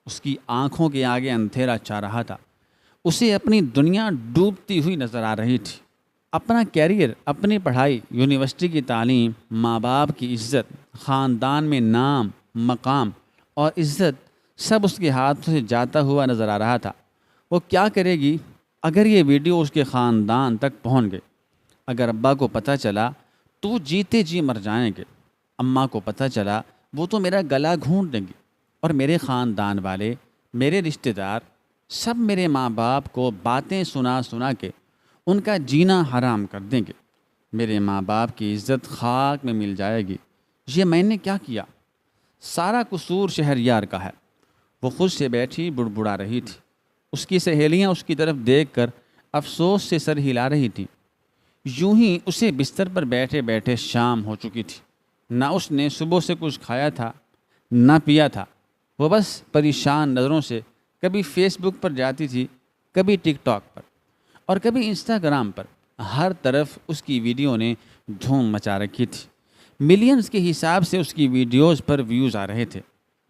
اس کی آنکھوں کے آگے اندھیرا چھا رہا تھا، اسے اپنی دنیا ڈوبتی ہوئی نظر آ رہی تھی۔ اپنا کیریئر، اپنی پڑھائی، یونیورسٹی کی تعلیم، ماں باپ کی عزت، خاندان میں نام، مقام اور عزت سب اس کے ہاتھوں سے جاتا ہوا نظر آ رہا تھا۔ وہ کیا کرے گی اگر یہ ویڈیو اس کے خاندان تک پہنچ گئے؟ اگر ابا کو پتہ چلا تو وہ جیتے جی مر جائیں گے، اماں کو پتہ چلا وہ تو میرا گلا گھونٹ دیں گی، اور میرے خاندان والے، میرے رشتہ دار سب میرے ماں باپ کو باتیں سنا سنا کے ان کا جینا حرام کر دیں گے۔ میرے ماں باپ کی عزت خاک میں مل جائے گی۔ یہ میں نے کیا کیا؟ سارا قصور شہریار کا ہے۔ وہ خود سے بیٹھی بڑبڑا رہی تھی۔ اس کی سہیلیاں اس کی طرف دیکھ کر افسوس سے سر ہلا رہی تھیں۔ یوں ہی اسے بستر پر بیٹھے بیٹھے شام ہو چکی تھی۔ نہ اس نے صبح سے کچھ کھایا تھا، نہ پیا تھا۔ وہ بس پریشان نظروں سے کبھی فیس بک پر جاتی تھی، کبھی ٹک ٹاک پر اور کبھی انسٹاگرام پر۔ ہر طرف اس کی ویڈیو نے دھوم مچا رکھی تھی۔ ملینز کے حساب سے اس کی ویڈیوز پر ویوز آ رہے تھے۔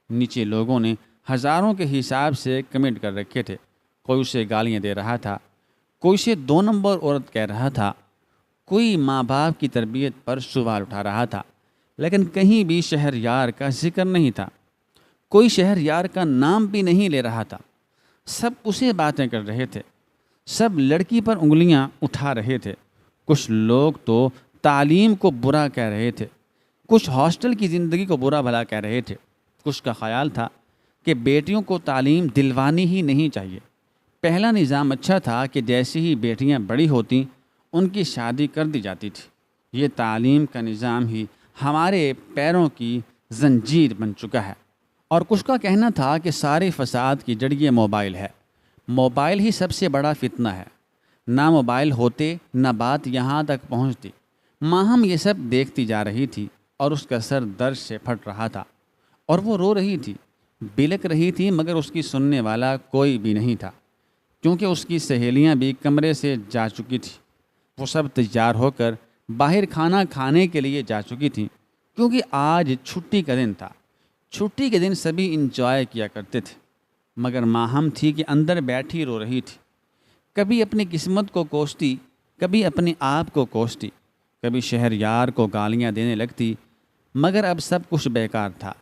نیچے لوگوں نے ہزاروں کے حساب سے کمنٹ کر رکھے تھے۔ کوئی اسے گالیاں دے رہا تھا، کوئی اسے 2 نمبر عورت کہہ رہا تھا، کوئی ماں باپ کی تربیت پر سوال اٹھا رہا تھا، لیکن کہیں بھی شہریار کا ذکر نہیں تھا۔ کوئی شہریار کا نام بھی نہیں لے رہا تھا۔ سب اسے باتیں کر رہے تھے، سب لڑکی پر انگلیاں اٹھا رہے تھے۔ کچھ لوگ تو تعلیم کو برا کہہ رہے تھے، کچھ ہاسٹل کی زندگی کو برا بھلا کہہ رہے تھے، کچھ کا خیال تھا کہ بیٹیوں کو تعلیم دلوانی ہی نہیں چاہیے۔ پہلا نظام اچھا تھا کہ جیسی ہی بیٹیاں بڑی ہوتیں ان کی شادی کر دی جاتی تھی۔ یہ تعلیم کا نظام ہی ہمارے پیروں کی زنجیر بن چکا ہے۔ اور کچھ کا کہنا تھا کہ سارے فساد کی جڑ یہ موبائل ہے، موبائل ہی سب سے بڑا فتنہ ہے۔ نہ موبائل ہوتے نہ بات یہاں تک پہنچتی۔ ماہم یہ سب دیکھتی جا رہی تھی اور اس کا سر درد سے پھٹ رہا تھا، اور وہ رو رہی تھی، بلک رہی تھی، مگر اس کی سننے والا کوئی بھی نہیں تھا، کیونکہ اس کی سہیلیاں بھی کمرے سے جا چکی تھیں۔ وہ سب تیار ہو کر باہر کھانا کھانے کے لیے جا چکی تھیں، کیونکہ آج چھٹی کا دن تھا۔ چھٹی کے دن سبھی انجوائے کیا کرتے تھے، مگر ماہم تھی کہ اندر بیٹھی رو رہی تھی۔ کبھی اپنی قسمت کو کوستی، کبھی اپنے آپ کو کوستی، کبھی شہریار کو گالیاں دینے لگتی، مگر اب سب کچھ بیکار تھا،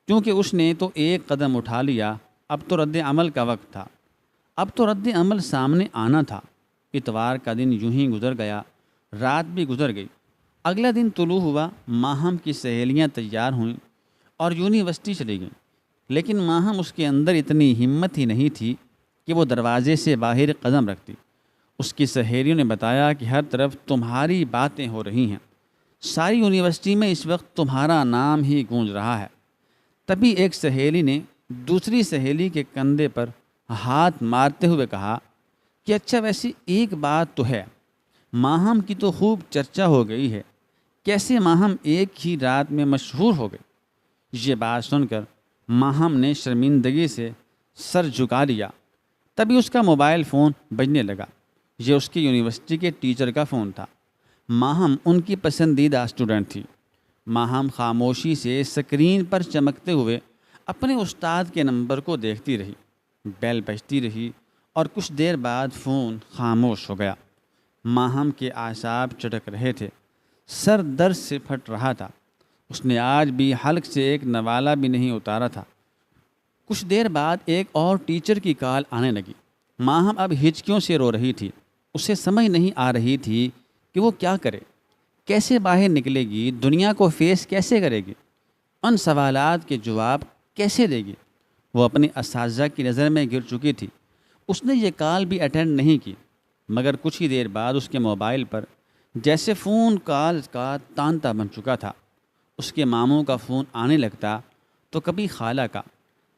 کیونکہ اس نے تو ایک قدم اٹھا لیا۔ اب تو رد عمل کا وقت تھا، اب تو رد عمل سامنے آنا تھا۔ اتوار کا دن یوں ہی گزر گیا، رات بھی گزر گئی۔ اگلا دن طلوع ہوا، ماہم کی سہیلیاں تیار ہوئیں اور یونیورسٹی چلی گئیں، لیکن ماہم اس کے اندر اتنی ہمت ہی نہیں تھی کہ وہ دروازے سے باہر قدم رکھتی۔ اس کی سہیلیوں نے بتایا کہ ہر طرف تمہاری باتیں ہو رہی ہیں، ساری یونیورسٹی میں اس وقت تمہارا نام ہی گونج رہا ہے۔ تبھی ایک سہیلی نے دوسری سہیلی کے کندھے پر ہاتھ مارتے ہوئے کہا کہ اچھا ویسے ایک بات تو ہے، ماہم کی تو خوب چرچا ہو گئی ہے، کیسے ماہم ایک ہی رات میں مشہور ہو گئی۔ یہ بات سن کر ماہم نے شرمندگی سے سر جھکا لیا۔ تبھی اس کا موبائل فون بجنے لگا۔ یہ اس کی یونیورسٹی کے ٹیچر کا فون تھا۔ ماہم ان کی پسندیدہ اسٹوڈنٹ تھی۔ ماہم خاموشی سے اسکرین پر چمکتے ہوئے اپنے استاد کے نمبر کو دیکھتی رہی۔ بیل بجتی رہی اور کچھ دیر بعد فون خاموش ہو گیا۔ ماہم کے اعصاب چٹک رہے تھے، سر درد سے پھٹ رہا تھا۔ اس نے آج بھی حلق سے ایک نوالہ بھی نہیں اتارا تھا۔ کچھ دیر بعد ایک اور ٹیچر کی کال آنے لگی۔ ماہم اب ہچکیوں سے رو رہی تھی۔ اسے سمجھ نہیں آ رہی تھی کہ وہ کیا کرے، کیسے باہر نکلے گی، دنیا کو فیس کیسے کرے گی۔ ان سوالات کے جواب کیسے دے گی؟ وہ اپنی اساتذہ کی نظر میں گر چکی تھی۔ اس نے یہ کال بھی اٹینڈ نہیں کی، مگر کچھ ہی دیر بعد اس کے موبائل پر جیسے فون کال کا تانتا بن چکا تھا۔ اس کے ماموں کا فون آنے لگتا تو کبھی خالہ کا،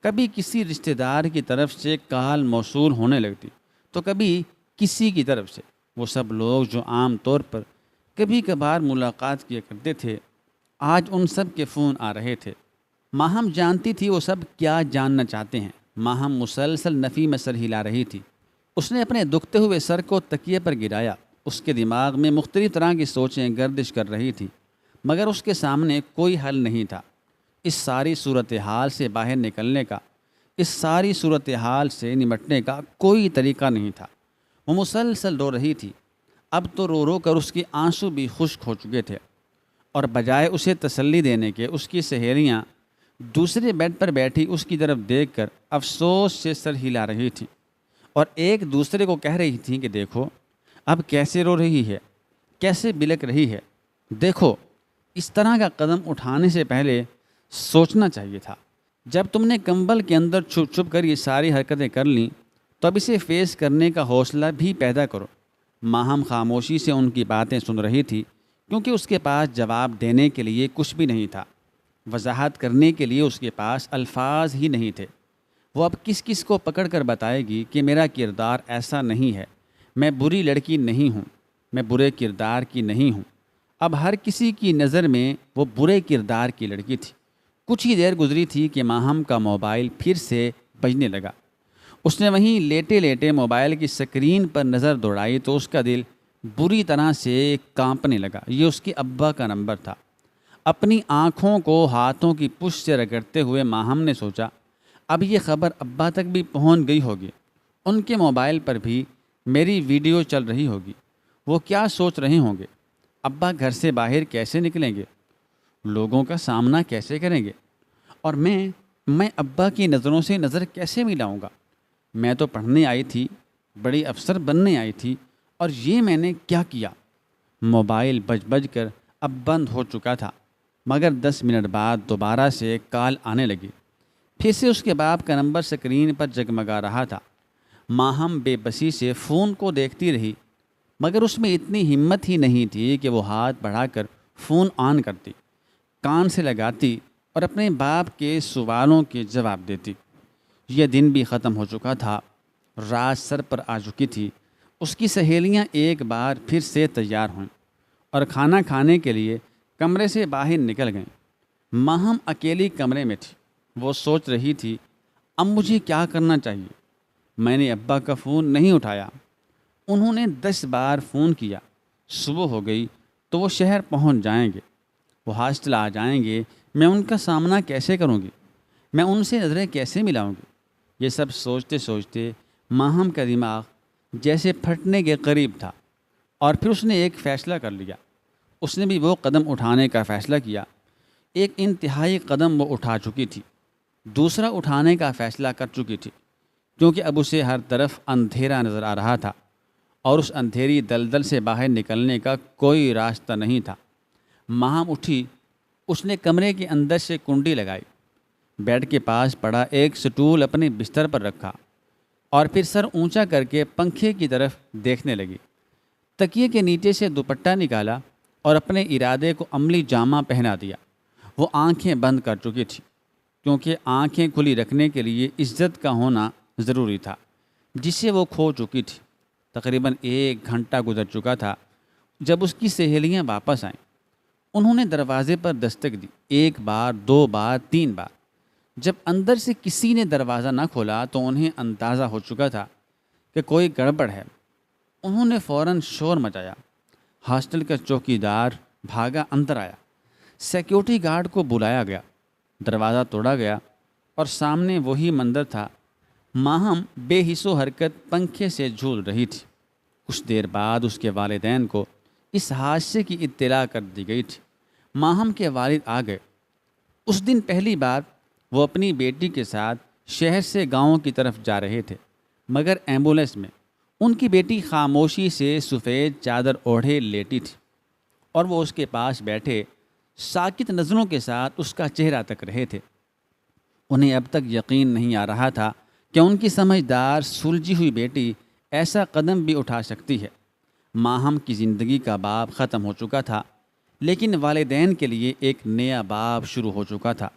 کبھی کسی رشتہ دار کی طرف سے کال موصول ہونے لگتی تو کبھی کسی کی طرف سے۔ وہ سب لوگ جو عام طور پر کبھی کبھار ملاقات کیا کرتے تھے، آج ان سب کے فون آ رہے تھے۔ ماہم جانتی تھی وہ سب کیا جاننا چاہتے ہیں۔ ماہم مسلسل نفی میں سر ہلا رہی تھی۔ اس نے اپنے دکھتے ہوئے سر کو تکیے پر گرایا۔ اس کے دماغ میں مختلف طرح کی سوچیں گردش کر رہی تھیں، مگر اس کے سامنے کوئی حل نہیں تھا۔ اس ساری صورتحال سے باہر نکلنے کا، اس ساری صورتحال سے نمٹنے کا کوئی طریقہ نہیں تھا۔ وہ مسلسل رو رہی تھی۔ اب تو رو رو کر اس کے آنسو بھی خشک ہو چکے تھے، اور بجائے اسے تسلی دینے کے اس کی سہیلیاں دوسرے بیڈ پر بیٹھی اس کی طرف دیکھ کر افسوس سے سر ہلا رہی تھیں اور ایک دوسرے کو کہہ رہی تھیں کہ دیکھو اب کیسے رو رہی ہے، کیسے بلک رہی ہے، دیکھو اس طرح کا قدم اٹھانے سے پہلے سوچنا چاہیے تھا۔ جب تم نے کمبل کے اندر چھپ چھپ کر یہ ساری حرکتیں کر لیں تو اب اسے فیس کرنے کا حوصلہ بھی پیدا کرو۔ ماہم خاموشی سے ان کی باتیں سن رہی تھی، کیونکہ اس کے پاس جواب دینے کے لیے کچھ بھی نہیں تھا۔ وضاحت کرنے کے لیے اس کے پاس الفاظ ہی نہیں تھے۔ وہ اب کس کس کو پکڑ کر بتائے گی کہ میرا کردار ایسا نہیں ہے، میں بری لڑکی نہیں ہوں، میں برے کردار کی نہیں ہوں۔ اب ہر کسی کی نظر میں وہ برے کردار کی لڑکی تھی۔ کچھ ہی دیر گزری تھی کہ ماہم کا موبائل پھر سے بجنے لگا۔ اس نے وہیں لیٹے لیٹے موبائل کی سکرین پر نظر دوڑائی تو اس کا دل بری طرح سے کانپنے لگا۔ یہ اس کے ابا کا نمبر تھا۔ اپنی آنکھوں کو ہاتھوں کی پشت سے رگڑتے ہوئے ماہم نے سوچا اب یہ خبر ابا تک بھی پہنچ گئی ہوگی، ان کے موبائل پر بھی میری ویڈیو چل رہی ہوگی۔ وہ کیا سوچ رہے ہوں گے؟ ابا گھر سے باہر کیسے نکلیں گے؟ لوگوں کا سامنا کیسے کریں گے؟ اور میں ابا کی نظروں سے نظر کیسے ملاؤں گا؟ میں تو پڑھنے آئی تھی، بڑی افسر بننے آئی تھی، اور یہ میں نے کیا کیا؟ موبائل بج بج کر اب بند ہو چکا تھا، مگر 10 منٹ بعد دوبارہ سے کال آنے لگی۔ پھر سے اس کے باپ کا نمبر سکرین پر جگمگا رہا تھا۔ ماہم بے بسی سے فون کو دیکھتی رہی، مگر اس میں اتنی ہمت ہی نہیں تھی کہ وہ ہاتھ بڑھا کر فون آن کرتی، کان سے لگاتی اور اپنے باپ کے سوالوں کے جواب دیتی۔ یہ دن بھی ختم ہو چکا تھا، رات سر پر آ چکی تھی۔ اس کی سہیلیاں ایک بار پھر سے تیار ہوئیں اور کھانا کھانے کے لیے کمرے سے باہر نکل گئیں۔ ماہم اکیلی کمرے میں تھی۔ وہ سوچ رہی تھی اب مجھے کیا کرنا چاہیے۔ میں نے ابا کا فون نہیں اٹھایا، انہوں نے 10 بار فون کیا۔ صبح ہو گئی تو وہ شہر پہنچ جائیں گے، وہ ہاسٹل آ جائیں گے، میں ان کا سامنا کیسے کروں گی؟ میں ان سے نظریں کیسے ملاؤں گی؟ یہ سب سوچتے سوچتے ماہم کا دماغ جیسے پھٹنے کے قریب تھا، اور پھر اس نے ایک فیصلہ کر لیا۔ اس نے بھی وہ قدم اٹھانے کا فیصلہ کیا۔ ایک انتہائی قدم وہ اٹھا چکی تھی، دوسرا اٹھانے کا فیصلہ کر چکی تھی، کیونکہ اب اسے ہر طرف اندھیرا نظر آ رہا تھا اور اس اندھیری دلدل سے باہر نکلنے کا کوئی راستہ نہیں تھا۔ ماہم اٹھی، اس نے کمرے کے اندر سے کنڈی لگائی، بیڈ کے پاس پڑا ایک سٹول اپنے بستر پر رکھا اور پھر سر اونچا کر کے پنکھے کی طرف دیکھنے لگی۔ تکیے کے نیچے سے دوپٹہ نکالا اور اپنے ارادے کو عملی جامہ پہنا دیا۔ وہ آنکھیں بند کر چکی تھی، کیونکہ آنکھیں کھلی رکھنے کے لیے عزت کا ہونا ضروری تھا، جسے وہ کھو چکی تھی۔ تقریباً 1 گھنٹہ گزر چکا تھا جب اس کی سہیلیاں واپس آئیں۔ انہوں نے دروازے پر دستک دی، 1 بار، 2 بار، 3 بار۔ جب اندر سے کسی نے دروازہ نہ کھولا تو انہیں اندازہ ہو چکا تھا کہ کوئی گڑبڑ ہے۔ انہوں نے فوراً شور مچایا۔ ہاسٹل کا چوکیدار بھاگا اندر آیا، سیکیورٹی گارڈ کو بلایا گیا، دروازہ توڑا گیا اور سامنے وہی منظر تھا۔ ماہم بے حس و حرکت پنکھے سے جھول رہی تھی۔ کچھ دیر بعد اس کے والدین کو اس حادثے کی اطلاع کر دی گئی تھی۔ ماہم کے والد آ گئے۔ اس دن پہلی بار وہ اپنی بیٹی کے ساتھ شہر سے گاؤں کی طرف جا رہے تھے، مگر ایمبولینس میں ان کی بیٹی خاموشی سے سفید چادر اوڑھے لیٹی تھی، اور وہ اس کے پاس بیٹھے ساکت نظروں کے ساتھ اس کا چہرہ تک رہے تھے۔ انہیں اب تک یقین نہیں آ رہا تھا کہ ان کی سمجھدار سلجھی ہوئی بیٹی ایسا قدم بھی اٹھا سکتی ہے۔ ماہم کی زندگی کا باب ختم ہو چکا تھا، لیکن والدین کے لیے ایک نیا باب شروع ہو چکا تھا،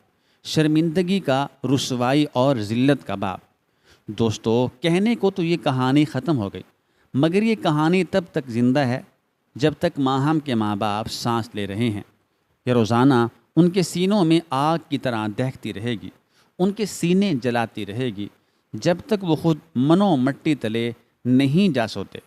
شرمندگی کا، رسوائی اور ذلت کا باب۔ دوستو، کہنے کو تو یہ کہانی ختم ہو گئی، مگر یہ کہانی تب تک زندہ ہے جب تک ماہم کے ماں باپ سانس لے رہے ہیں۔ یہ روزانہ ان کے سینوں میں آگ کی طرح دہتی رہے گی، ان کے سینے جلاتی رہے گی، جب تک وہ خود منو مٹی تلے نہیں جا سوتے۔